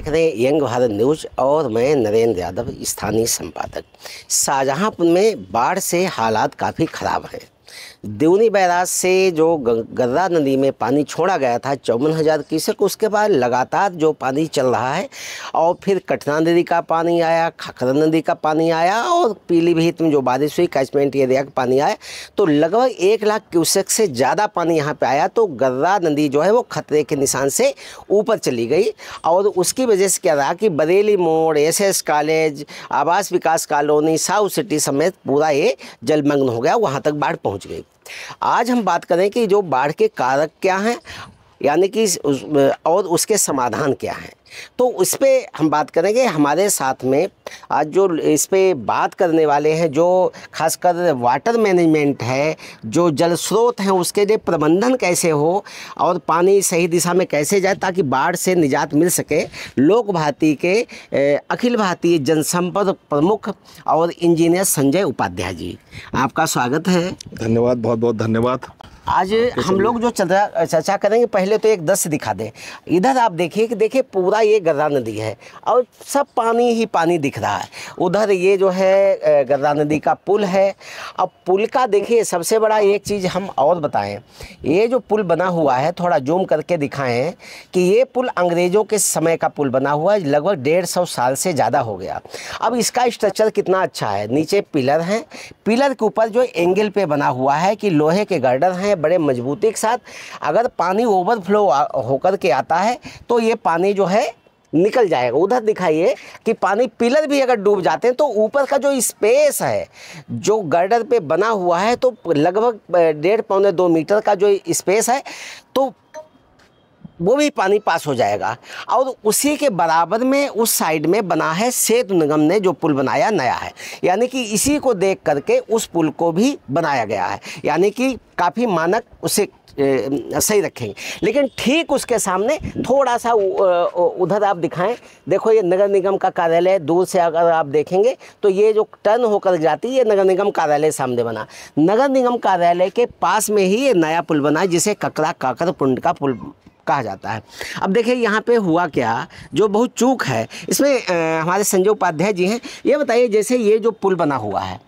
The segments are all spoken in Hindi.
देख रहे हैं यंग भारत न्यूज और मैं नरेंद्र यादव, स्थानीय संपादक। शाहजहांपुर में बाढ़ से हालात काफ़ी ख़राब हैं। देवनी बैराज से जो गर्रा नदी में पानी छोड़ा गया था 54,000 क्यूसेक, उसके बाद लगातार जो पानी चल रहा है और फिर कटना नदी का पानी आया, खखरा नदी का पानी आया और पीलीभीत में जो बारिश हुई कैचमेंट एरिया का पानी आया, तो लगभग 1 लाख क्यूसेक से ज़्यादा पानी यहाँ पे आया। तो गर्रा नदी जो है वो खतरे के निशान से ऊपर चली गई और उसकी वजह से क्या रहा कि बरेली मोड़, SS कॉलेज, आवास विकास कॉलोनी, साउथ सिटी समेत पूरा ये जलमग्न हो गया, वहाँ तक बाढ़ पहुँच गई। आज हम बात करें कि जो बाढ़ के कारक क्या हैं, यानी कि और उसके समाधान क्या हैं, तो उस पर हम बात करेंगे। हमारे साथ में आज जो इस पे बात करने वाले हैं, जो खासकर वाटर मैनेजमेंट है, जो जल स्रोत हैं उसके लिए प्रबंधन कैसे हो और पानी सही दिशा में कैसे जाए ताकि बाढ़ से निजात मिल सके, लोक भारती के अखिल भारतीय जनसंपर्क प्रमुख और इंजीनियर संजय उपाध्याय जी, आपका स्वागत है। धन्यवाद, बहुत बहुत धन्यवाद। आज हम लोग जो चर्चा करेंगे, पहले तो एक दृश्य दिखा दें। इधर आप देखिए कि देखिए पूरा ये गर्रा नदी है और सब पानी ही पानी दिख रहा है। उधर ये जो है गर्रा नदी का पुल है। अब पुल का देखिए सबसे बड़ा एक चीज़ हम और बताएं, ये जो पुल बना हुआ है थोड़ा जूम करके दिखाएं कि ये पुल अंग्रेज़ों के समय का पुल बना हुआ है, लगभग 150 साल से ज़्यादा हो गया। अब इसका स्ट्रक्चर कितना अच्छा है, नीचे पिलर हैं, पिलर के ऊपर जो एंगल पे बना हुआ है कि लोहे के गर्डर हैं बड़े मजबूती के साथ। अगर पानी ओवरफ्लो होकर के आता है तो ये पानी जो है निकल जाएगा। उधर दिखाइए कि पानी पिलर भी अगर डूब जाते हैं तो ऊपर का जो स्पेस है जो गर्डर पे बना हुआ है तो लगभग 1.5-2 मीटर का जो स्पेस है तो वो भी पानी पास हो जाएगा। और उसी के बराबर में उस साइड में बना है सेतु निगम ने जो पुल बनाया नया है, यानी कि इसी को देख करके उस पुल को भी बनाया गया है, यानी कि काफ़ी मानक उसे सही रखेंगे। लेकिन ठीक उसके सामने थोड़ा सा उधर आप दिखाएं, देखो ये नगर निगम का कार्यालय, दूर से अगर आप देखेंगे तो ये जो टर्न होकर जाती है ये नगर निगम कार्यालय सामने बना। नगर निगम कार्यालय के पास में ही ये नया पुल बना है जिसे ककड़ा काकर पुंड का पुल कहा जाता है। अब देखिए यहाँ पे हुआ क्या, जो बहुत चूक है इसमें हमारे संजय उपाध्याय जी हैं। ये बताइए जैसे ये जो पुल बना हुआ है,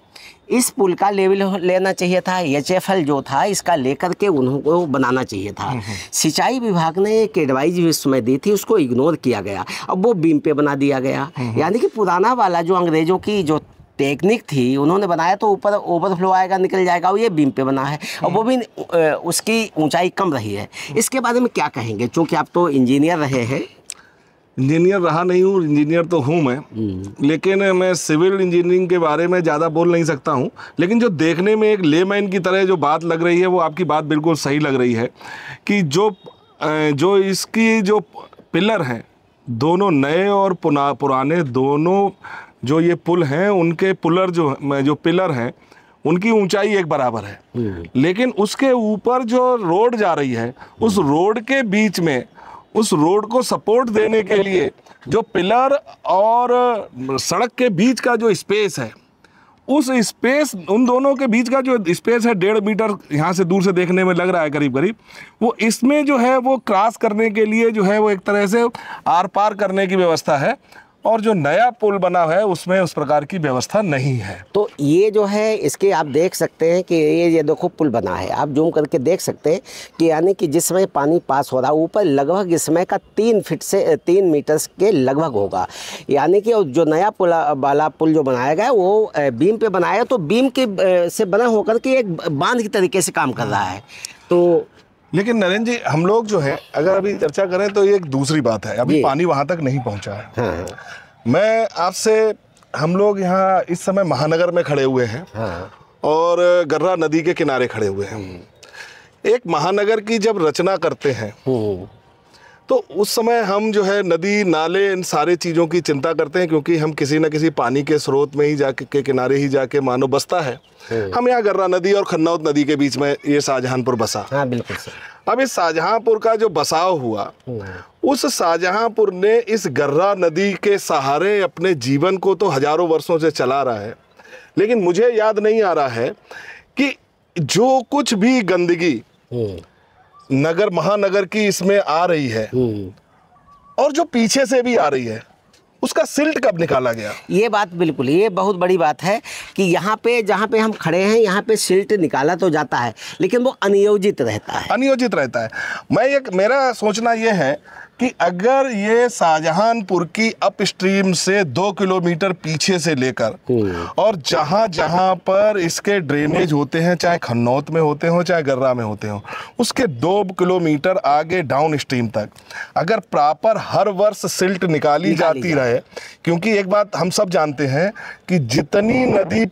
इस पुल का लेवल लेना चाहिए था, HFL जो था इसका लेकर के उनको बनाना चाहिए था। सिंचाई विभाग ने एक एडवाइज भी समय दी थी, उसको इग्नोर किया गया, अब वो बीम पे बना दिया गया। यानी कि पुराना वाला जो अंग्रेज़ों की जो टेक्निक थी उन्होंने बनाया तो ऊपर ओवरफ्लो आएगा निकल जाएगा, और ये बीम पे बना है और वो भी उसकी ऊंचाई कम रही है। इसके बारे में क्या कहेंगे, चूँकि आप तो इंजीनियर रहे हैं? इंजीनियर रहा नहीं हूँ, इंजीनियर तो हूँ मैं, लेकिन मैं सिविल इंजीनियरिंग के बारे में ज़्यादा बोल नहीं सकता हूँ। लेकिन जो देखने में एक लेमैन की तरह जो बात लग रही है वो आपकी बात बिल्कुल सही लग रही है कि जो इसकी जो पिलर हैं, दोनों नए और पुराने दोनों जो ये पुल हैं उनके जो पिलर हैं उनकी ऊंचाई एक बराबर है। लेकिन उसके ऊपर जो रोड जा रही है उस रोड के बीच में, उस रोड को सपोर्ट देने के लिए जो पिलर और सड़क के बीच का जो स्पेस है, उस स्पेस, उन दोनों के बीच का जो स्पेस है 1.5 मीटर यहाँ से दूर से देखने में लग रहा है करीब करीब, वो इसमें जो है वो क्रॉस करने के लिए जो है वो एक तरह से आर पार करने की व्यवस्था है, और जो नया पुल बना है उसमें उस प्रकार की व्यवस्था नहीं है। तो ये जो है इसके आप देख सकते हैं कि ये देखो पुल बना है, आप जूम करके देख सकते हैं कि यानी कि जिस समय पानी पास हो रहा है ऊपर लगभग इस समय का 3 फीट से 3 मीटर के लगभग होगा। यानी कि जो नया पुल वाला पुल जो बनाया गया वो बीम पे बनाया, तो बीम के से बना होकर के एक बांध की तरीके से काम कर रहा है। तो लेकिन नरेंद्र जी, हम लोग जो है अगर अभी चर्चा करें तो ये एक दूसरी बात है, अभी पानी वहाँ तक नहीं पहुँचा है। हाँ। मैं आपसे, हम लोग यहाँ इस समय महानगर में खड़े हुए हैं। हाँ। और गर्रा नदी के किनारे खड़े हुए हैं। एक महानगर की जब रचना करते हैं तो उस समय हम जो है नदी नाले इन सारे चीज़ों की चिंता करते हैं, क्योंकि हम किसी न किसी पानी के स्रोत में ही जाके के किनारे ही जाके मानो बसता है। हम यहाँ गर्रा नदी और खन्नौत नदी के बीच में ये शाहजहांपुर बसा। हाँ, बिल्कुल सर। अब इस शाहजहांपुर का जो बसाव हुआ, उस शाहजहांपुर ने इस गर्रा नदी के सहारे अपने जीवन को तो हजारों वर्षों से चला रहा है। लेकिन मुझे याद नहीं आ रहा है कि जो कुछ भी गंदगी नगर महानगर की इसमें आ रही है और जो पीछे से भी आ रही है उसका सिल्ट कब निकाला गया? ये बात बिल्कुल, ये बहुत बड़ी बात है कि यहाँ पे जहाँ पे हम खड़े हैं यहाँ पे सिल्ट निकाला तो जाता है लेकिन वो अनियोजित रहता है। अनियोजित रहता है। मेरा सोचना ये है कि अगर ये शाहजहानपुर की अपस्ट्रीम से 2 किलोमीटर पीछे से लेकर और जहाँ जहाँ पर इसके ड्रेनेज होते हैं, चाहे खन्नौत में होते हो चाहे गर्रा में होते हो, उसके 2 किलोमीटर आगे डाउन स्ट्रीम तक अगर प्रॉपर हर वर्ष सिल्ट निकाली जाती रहे, क्योंकि एक बात हम सब जानते हैं कि जितनी नदी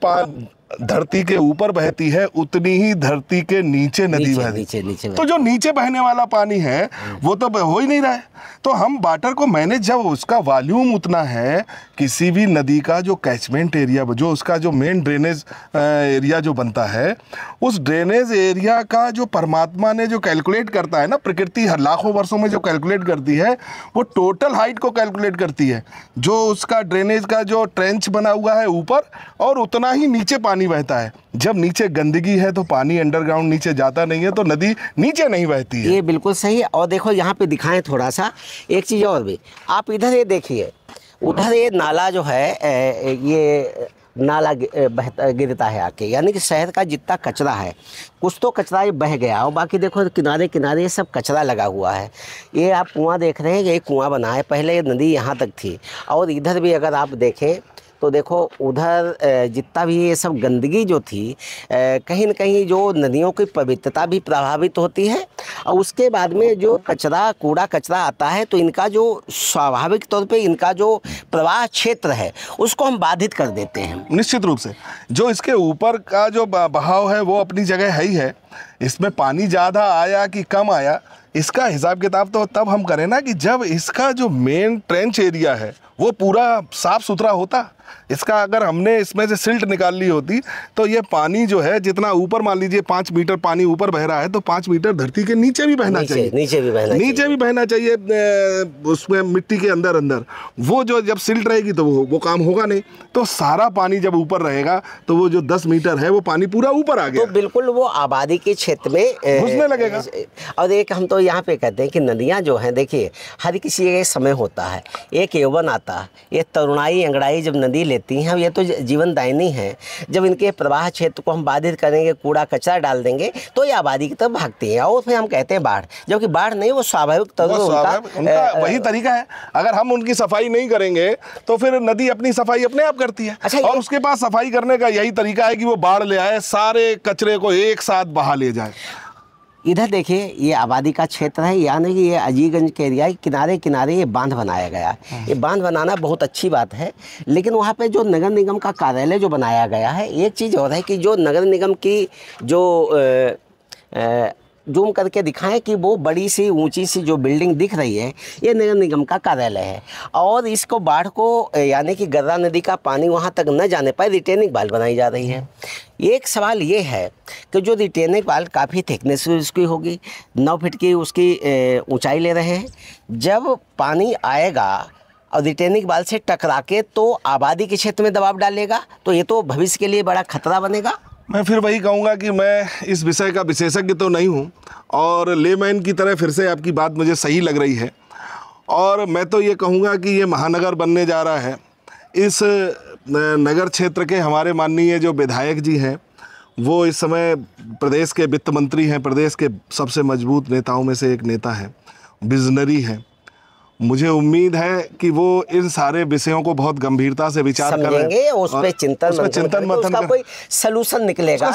धरती के ऊपर बहती है उतनी ही धरती के नीचे नदी बहती है। तो जो नीचे बहने वाला पानी है वो तो हो ही नहीं रहा है। तो हम वाटर को मैनेज, जब उसका वॉल्यूम उतना है, किसी भी नदी का जो कैचमेंट एरिया, जो उसका जो मेन ड्रेनेज एरिया जो बनता है, उस ड्रेनेज एरिया का जो परमात्मा ने जो कैलकुलेट करता है ना, प्रकृति हर लाखों वर्षों में जो कैलकुलेट करती है वो टोटल हाइट को कैलकुलेट करती है, जो उसका ड्रेनेज का जो ट्रेंच बना हुआ है ऊपर, और उतना ही नीचे पानी बहता है। जब नीचे गंदगी है तो पानी अंडरग्राउंड नीचे जाता नहीं है, तो नदी नीचे नहीं बहती है। ये बिल्कुल सही है। और देखो यहाँ पे दिखाएं थोड़ा सा एक चीज़ और भी, आप इधर ये देखिए, उधर ये नाला जो है, ये नाला गिरता है आके, यानी कि शहर का जितना कचरा है, कुछ तो कचरा ये बह गया और बाकी देखो किनारे किनारे ये सब कचरा लगा हुआ है। ये आप कुआं देख रहे हैं, ये कुआं बना है, पहले ये नदी यहाँ तक थी। और इधर भी अगर आप देखें तो देखो उधर जितना भी ये सब गंदगी जो थी, कहीं न कहीं जो नदियों की पवित्रता भी प्रभावित होती है, और उसके बाद में जो कूड़ा कचरा आता है तो इनका जो स्वाभाविक तौर पे इनका जो प्रवाह क्षेत्र है उसको हम बाधित कर देते हैं। निश्चित रूप से जो इसके ऊपर का जो बहाव है वो अपनी जगह है ही है। इसमें पानी ज़्यादा आया कि कम आया, इसका हिसाब किताब तो तब हम करें ना कि जब इसका जो मेन ट्रेंच एरिया है वो पूरा साफ सुथरा होता। इसका अगर हमने इसमें से सिल्ट निकाल ली होती तो ये पानी जो है जितना ऊपर, मान लीजिए 5 मीटर पानी ऊपर बह रहा है तो 5 मीटर धरती के नीचे भी बहना चाहिए, नीचे भी बहना चाहिए उसमें मिट्टी के अंदर अंदर। वो जो जब सिल्ट रहेगी तो वो काम होगा नहीं, तो सारा पानी जब ऊपर रहेगा तो वो जो 10 मीटर है वो पानी पूरा ऊपर आ गया, तो बिल्कुल वो आबादी के क्षेत्र में घुसने लगेगा। और एक हम तो यहाँ पे कहते हैं कि नदियाँ जो हैं, देखिए हर किसी का समय होता है, एक यौवन आता है, ये तरुणाई अंगड़ाई जब नदी लेती हैं, ये तो जीवनदायिनी है। जब इनके प्रवाह क्षेत्र को हम बाधित करेंगे, कूड़ा कचरा डाल देंगे तो ये आबादी की तरफ भागती है और फिर हम कहते हैं बाढ़, जबकि बाढ़ नहीं, वो स्वाभाविक तौर पर उनका वही तरीका है। अगर हम उनकी सफाई नहीं करेंगे तो फिर नदी अपनी सफाई अपने आप करती है। अच्छा, और उसके पास सफाई करने का यही तरीका है कि वो बाढ़ ले आए, सारे कचरे को एक साथ बहा ले जाए। इधर देखिए ये आबादी का क्षेत्र है, यानी कि ये अजीगंज के एरिया के किनारे किनारे ये बांध बनाया गया है। ये बांध बनाना बहुत अच्छी बात है, लेकिन वहाँ पे जो नगर निगम का कार्यालय जो बनाया गया है, एक चीज़ और है कि जो नगर निगम की जो जूम करके दिखाएं कि वो बड़ी सी ऊंची सी जो बिल्डिंग दिख रही है ये नगर निगम का कार्यालय है, और इसको बाढ़ को यानी कि गर्रा नदी का पानी वहाँ तक न जाने पाए रिटेनिंग वाल बनाई जा रही है। एक सवाल ये है कि जो रिटेनिंग वाल काफ़ी थिकनेस उसकी होगी, 9 फीट की उसकी ऊंचाई ले रहे हैं, जब पानी आएगा और रिटेनिंग वाल से टकरा के तो आबादी के क्षेत्र में दबाव डालेगा, तो ये तो भविष्य के लिए बड़ा खतरा बनेगा। मैं फिर वही कहूँगा कि मैं इस विषय का विशेषज्ञ तो नहीं हूँ, और लेमैन की तरह फिर से आपकी बात मुझे सही लग रही है, और मैं तो ये कहूँगा कि ये महानगर बनने जा रहा है। इस नगर क्षेत्र के हमारे माननीय जो विधायक जी हैं वो इस समय प्रदेश के वित्त मंत्री हैं, प्रदेश के सबसे मजबूत नेताओं में से एक नेता हैं, विजनरी हैं। मुझे उम्मीद है कि वो इन सारे विषयों को बहुत गंभीरता से विचार करेंगे, उस पर चिंतन मंथन, कोई सलूशन निकलेगा।